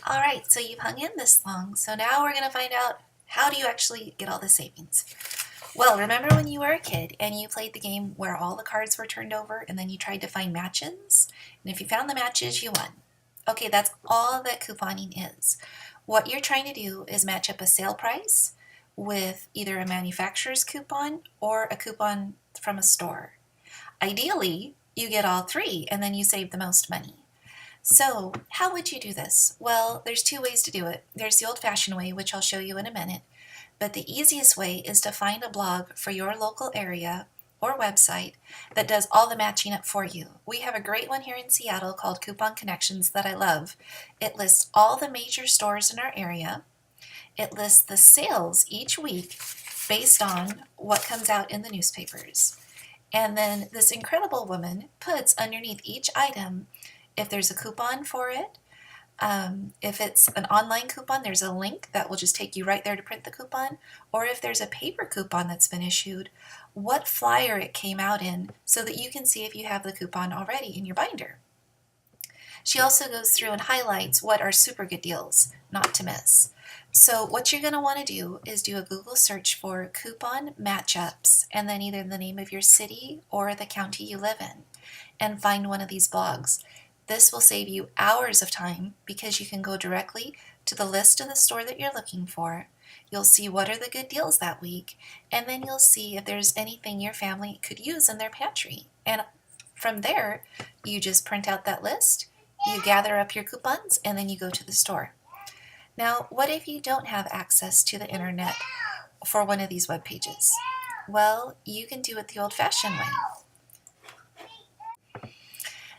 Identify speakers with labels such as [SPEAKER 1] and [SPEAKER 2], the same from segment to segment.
[SPEAKER 1] All right, so you've hung in this long, so now we're going to find out how do you actually get all the savings. Well, remember when you were a kid and you played the game where all the cards were turned over and then you tried to find matches? And if you found the matches, you won. Okay, that's all that couponing is. What you're trying to do is match up a sale price with either a manufacturer's coupon or a coupon from a store. Ideally, you get all three and then you save the most money. So, how would you do this? Well, there's two ways to do it. There's the old-fashioned way, which I'll show you in a minute, but the easiest way is to find a blog for your local area or website that does all the matching up for you. We have a great one here in Seattle called Coupon Connections that I love. It lists all the major stores in our area. It lists the sales each week based on what comes out in the newspapers. And then this incredible woman puts underneath each item if there's a coupon for it. If it's an online coupon, there's a link that will just take you right there to print the coupon. Or if there's a paper coupon that's been issued, what flyer it came out in so that you can see if you have the coupon already in your binder. She also goes through and highlights what are super good deals not to miss. So what you're going to want to do is do a Google search for coupon matchups and then either the name of your city or the county you live in and find one of these blogs. This will save you hours of time because you can go directly to the list of the store that you're looking for. You'll see what are the good deals that week, and then you'll see if there's anything your family could use in their pantry. And from there, you just print out that list, you gather up your coupons, and then you go to the store. Now, what if you don't have access to the internet for one of these web pages? Well, you can do it the old-fashioned way.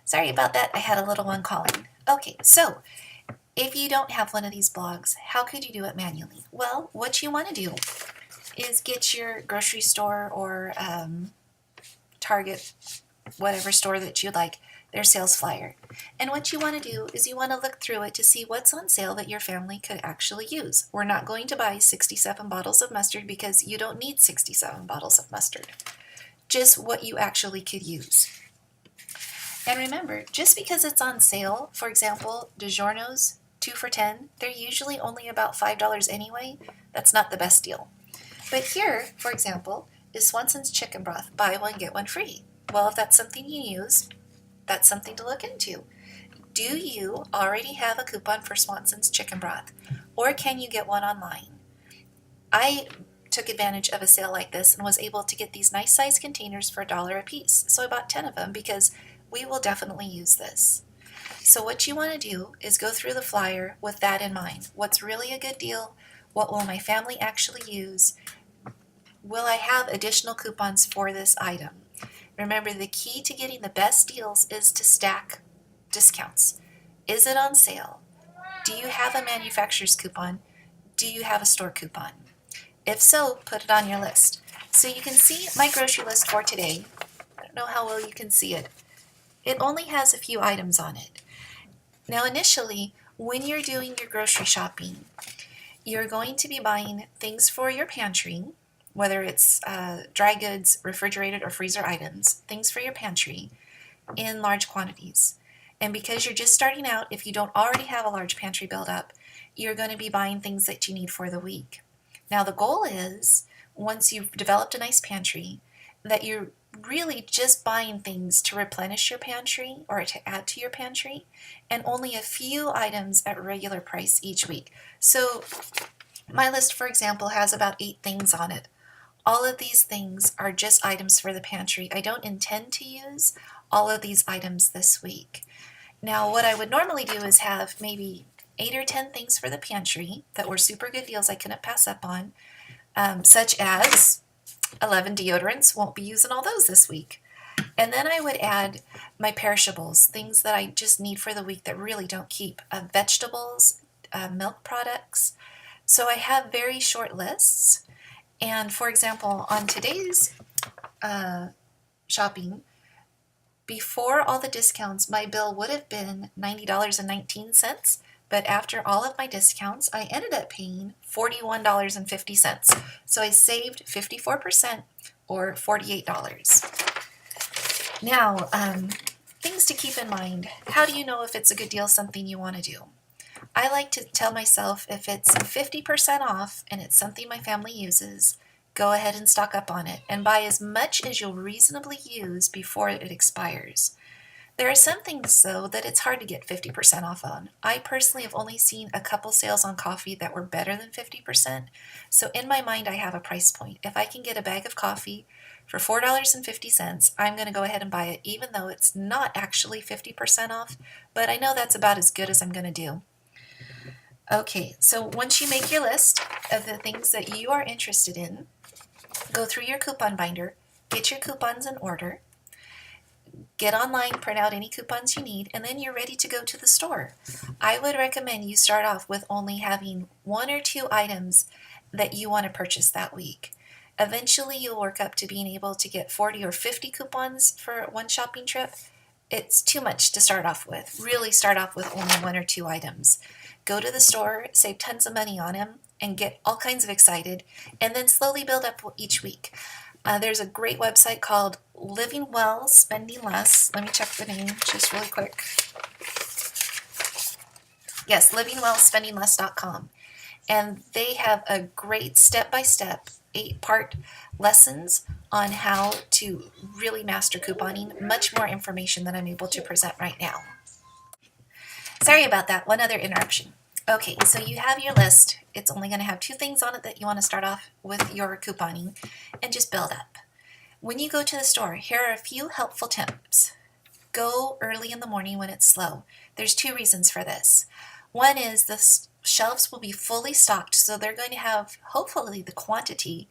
[SPEAKER 1] Sorry about that, I had a little one calling. Okay, so if you don't have one of these blogs, how could you do it manually? Well, what you want to do is get your grocery store or Target, whatever store that you like, their sales flyer. And what you want to do is you want to look through it to see what's on sale that your family could actually use. We're not going to buy 67 bottles of mustard because you don't need 67 bottles of mustard. Just what you actually could use. And remember, just because it's on sale, for example, DiGiorno's 2 for $10, they're usually only about $5 anyway. That's not the best deal. But here, for example, is Swanson's chicken broth, buy one, get one free. Well, if that's something you use, that's something to look into. Do you already have a coupon for Swanson's chicken broth? Or can you get one online? I took advantage of a sale like this and was able to get these nice size containers for $1 a piece. So I bought 10 of them because we will definitely use this. So what you want to do is go through the flyer with that in mind. What's really a good deal? What will my family actually use? Will I have additional coupons for this item? Remember, the key to getting the best deals is to stack discounts. Is it on sale? Do you have a manufacturer's coupon? Do you have a store coupon? If so, put it on your list. So you can see my grocery list for today. I don't know how well you can see it. It only has a few items on it. Now initially, when you're doing your grocery shopping, you're going to be buying things for your pantry, whether it's dry goods, refrigerated or freezer items, things for your pantry in large quantities. And because you're just starting out, if you don't already have a large pantry buildup, you're going to be buying things that you need for the week. Now the goal is, once you've developed a nice pantry, that you're really just buying things to replenish your pantry or to add to your pantry, and only a few items at regular price each week. So my list, for example, has about 8 things on it. All of these things are just items for the pantry. I don't intend to use all of these items this week. Now what I would normally do is have maybe 8 or 10 things for the pantry that were super good deals I couldn't pass up on, such as 11 deodorants. Won't be using all those this week. And then I would add my perishables, things that I just need for the week that really don't keep. Vegetables, milk products. So I have very short lists. And for example, on today's shopping, before all the discounts, my bill would have been $90.19. But after all of my discounts, I ended up paying $41.50. So I saved 54% or $48. Now, things to keep in mind. How do you know if it's a good deal, something you want to do? I like to tell myself if it's 50% off and it's something my family uses, go ahead and stock up on it and buy as much as you'll reasonably use before it expires. There are some things, though, that it's hard to get 50% off on. I personally have only seen a couple sales on coffee that were better than 50%. So in my mind, I have a price point. If I can get a bag of coffee for $4.50, I'm going to go ahead and buy it, even though it's not actually 50% off. But I know that's about as good as I'm going to do. Okay, so once you make your list of the things that you are interested in, go through your coupon binder, get your coupons in order, get online, print out any coupons you need, and then you're ready to go to the store. I would recommend you start off with only having 1 or 2 items that you want to purchase that week. Eventually, you'll work up to being able to get 40 or 50 coupons for one shopping trip. It's too much to start off with. Really start off with only 1 or 2 items. Go to the store, save tons of money on them, and get all kinds of excited, and then slowly build up each week. There's a great website called Living Well, Spending Less. Let me check the name just really quick. Yes, livingwellspendingless.com. And they have a great step-by-step 8-part lessons on how to really master couponing. Much more information than I'm able to present right now. Sorry about that. One other interruption. Okay, so you have your list. It's only going to have 2 things on it that you want to start off with your couponing and just build up. When you go to the store, here are a few helpful tips. Go early in the morning when it's slow. There's 2 reasons for this. One is the shelves will be fully stocked, so they're going to have hopefully the quantity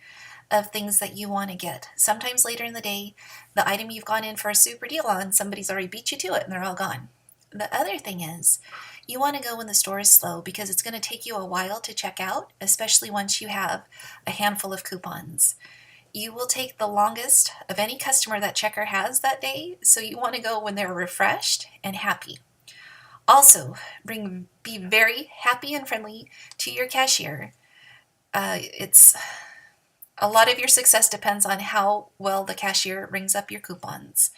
[SPEAKER 1] of things that you want to get. Sometimes later in the day, the item you've gone in for a super deal on, somebody's already beat you to it and they're all gone. The other thing is, you want to go when the store is slow because it's going to take you a while to check out, especially once you have a handful of coupons. You will take the longest of any customer that checker has that day, so you want to go when they're refreshed and happy. Also, be very happy and friendly to your cashier. It's a lot of your success depends on how well the cashier rings up your coupons.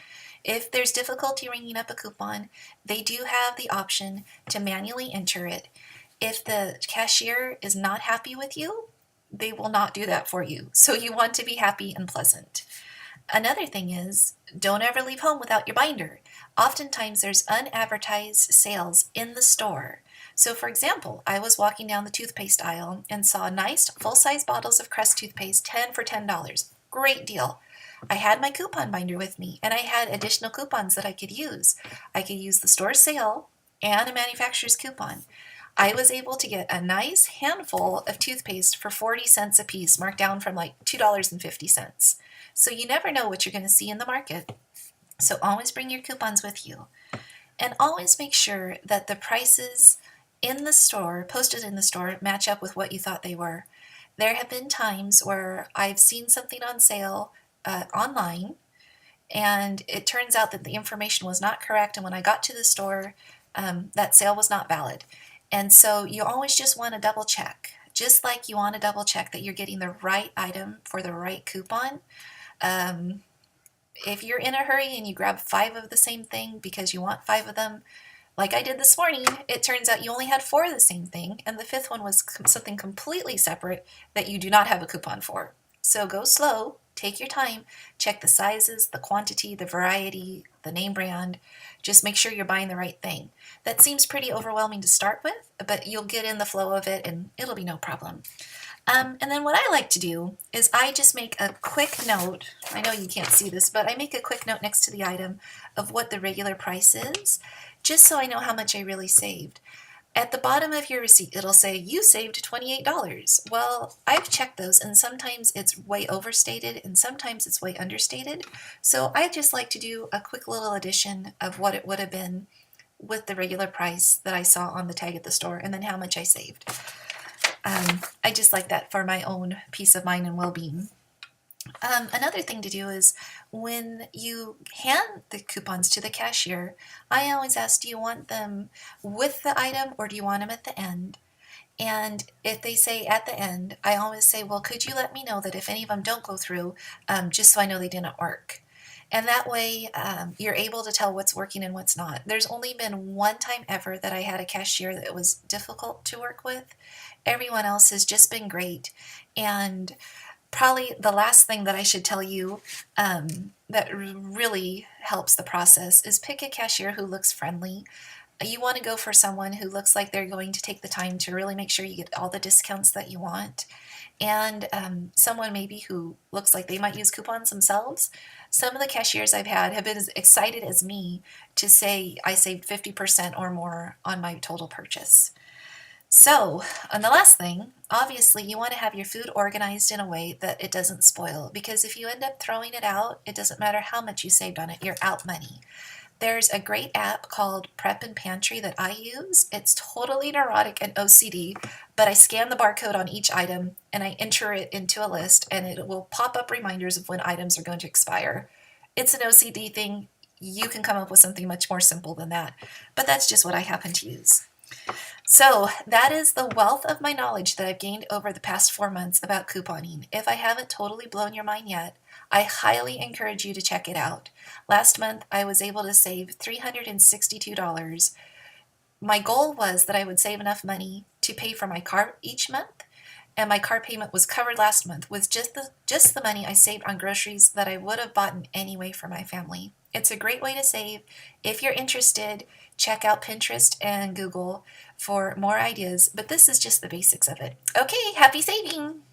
[SPEAKER 1] If there's difficulty ringing up a coupon, they do have the option to manually enter it. If the cashier is not happy with you, they will not do that for you. So you want to be happy and pleasant. Another thing is, don't ever leave home without your binder. Oftentimes there's unadvertised sales in the store. So for example, I was walking down the toothpaste aisle and saw nice full-size bottles of Crest toothpaste, 10 for $10. Great deal. I had my coupon binder with me, and I had additional coupons that I could use. I could use the store sale and a manufacturer's coupon. I was able to get a nice handful of toothpaste for 40 cents a piece, marked down from like $2.50. So you never know what you're going to see in the market. So always bring your coupons with you. And always make sure that the prices in the store, posted in the store, match up with what you thought they were. There have been times where I've seen something on sale online, and it turns out that the information was not correct, and when I got to the store, that sale was not valid. And so you always just want to double check, just like you want to double check that you're getting the right item for the right coupon. If you're in a hurry and you grab 5 of the same thing because you want 5 of them, like I did this morning, it turns out you only had 4 of the same thing, and the 5th one was something completely separate that you do not have a coupon for. So go slow, take your time, check the sizes, the quantity, the variety, the name brand. Just make sure you're buying the right thing. That seems pretty overwhelming to start with, but you'll get in the flow of it and it'll be no problem. And then what I like to do is I just make a quick note. I know you can't see this, but I make a quick note next to the item of what the regular price is, just so I know how much I really saved. At the bottom of your receipt, it'll say, you saved $28. Well, I've checked those, and sometimes it's way overstated, and sometimes it's way understated. So I just like to do a quick little addition of what it would have been with the regular price that I saw on the tag at the store, and then how much I saved. I just like that for my own peace of mind and well-being. Another thing to do is when you hand the coupons to the cashier, I always ask, do you want them with the item or do you want them at the end? And if they say at the end, I always say, well, could you let me know that if any of them don't go through, just so I know they didn't work. And that way, you're able to tell what's working and what's not. There's only been one time ever that I had a cashier that was difficult to work with. Everyone else has just been great. And probably the last thing that I should tell you that really helps the process is pick a cashier who looks friendly. You want to go for someone who looks like they're going to take the time to really make sure you get all the discounts that you want. And someone maybe who looks like they might use coupons themselves. Some of the cashiers I've had have been as excited as me to say I saved 50% or more on my total purchase. So, and the last thing, obviously, you want to have your food organized in a way that it doesn't spoil, because if you end up throwing it out, it doesn't matter how much you saved on it, you're out money. There's a great app called Prep and Pantry that I use. It's totally neurotic and OCD, but I scan the barcode on each item and I enter it into a list, and it will pop up reminders of when items are going to expire. It's an OCD thing. You can come up with something much more simple than that, but that's just what I happen to use. So that is the wealth of my knowledge that I've gained over the past 4 months about couponing. If I haven't totally blown your mind yet, I highly encourage you to check it out. Last month, I was able to save $362. My goal was that I would save enough money to pay for my car each month, and my car payment was covered last month with just the money I saved on groceries that I would have bought anyway for my family. It's a great way to save. If you're interested, check out Pinterest and Google for more ideas, but this is just the basics of it. Okay, happy saving!